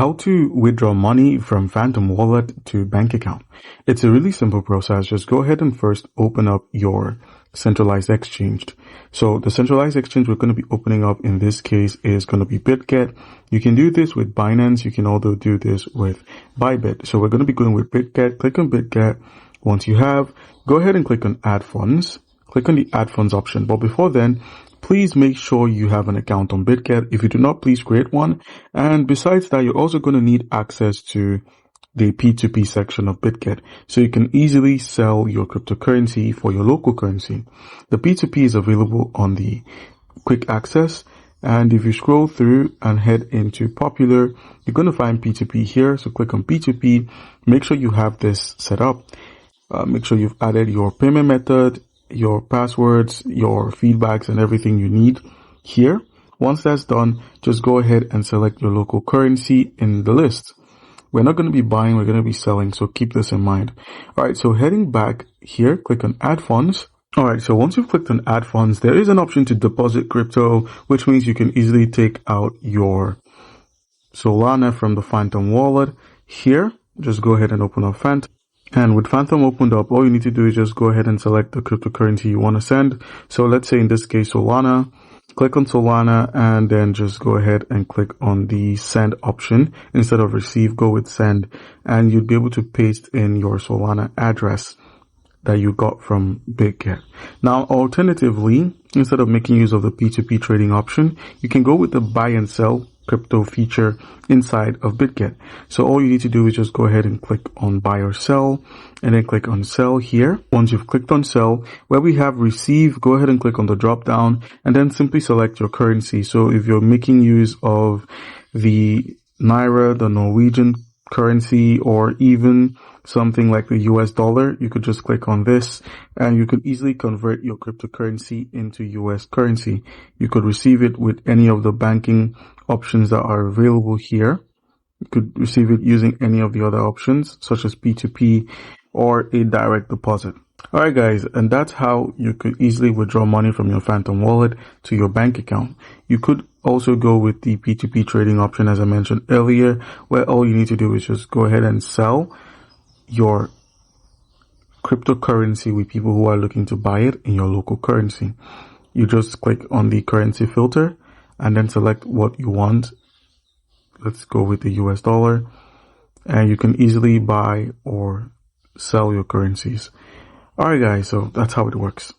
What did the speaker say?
how to withdraw money from Phantom Wallet to bank account. It's a really simple process. Just go ahead and first open up your centralized exchange. So the centralized exchange we're going to be opening up in this case is going to be Bitget. You can do this with Binance. You can also do this with Bitget. So we're going to be going with Bitget. Click on Bitget. Once you have, go ahead and click on Add Funds. Click on the Add Funds option. But before then, please make sure you have an account on Bitget. If you do not, please create one. And besides that, you're also going to need access to the P2P section of Bitget, so you can easily sell your cryptocurrency for your local currency. The P2P is available on the quick access. And if you scroll through and head into popular, you're going to find P2P here. So click on P2P. Make sure you have this set up. Make sure you've added your payment method, your passwords, your feedbacks, and everything you need here. Once that's done, just go ahead and select your local currency in the list. We're not going to be buying, we're going to be selling, so keep this in mind. Alright, so heading back here, click on Add Funds. Alright, so once you've clicked on Add Funds, there is an option to deposit crypto, which means you can easily take out your Solana from the Phantom wallet. Here, just go ahead and open up Phantom. And with Phantom opened up, all you need to do is just go ahead and select the cryptocurrency you want to send. So let's say in this case, Solana. Click on Solana and then just go ahead and click on the send option. Instead of receive, go with send. And you'll be able to paste in your Solana address that you got from Bitget. Now, alternatively, instead of making use of the P2P trading option, you can go with the buy and sell crypto feature inside of Bitget. So all you need to do is just go ahead and click on buy or sell and then click on sell here. Once you've clicked on sell, where we have receive, go ahead and click on the drop down and then simply select your currency. So if you're making use of the Naira, the Norwegian currency, or even something like the US dollar, you could just click on this and you could easily convert your cryptocurrency into US currency. You could receive it with any of the banking options that are available here. You could receive it using any of the other options such as P2P or a direct deposit. Alright guys, and that's how you could easily withdraw money from your Phantom wallet to your bank account. You could also go with the P2P trading option as I mentioned earlier, where all you need to do is just go ahead and sell your cryptocurrency with people who are looking to buy it in your local currency. You just click on the currency filter and then select what you want. Let's go with the US dollar, and you can easily buy or sell your currencies. Alright guys, so that's how it works.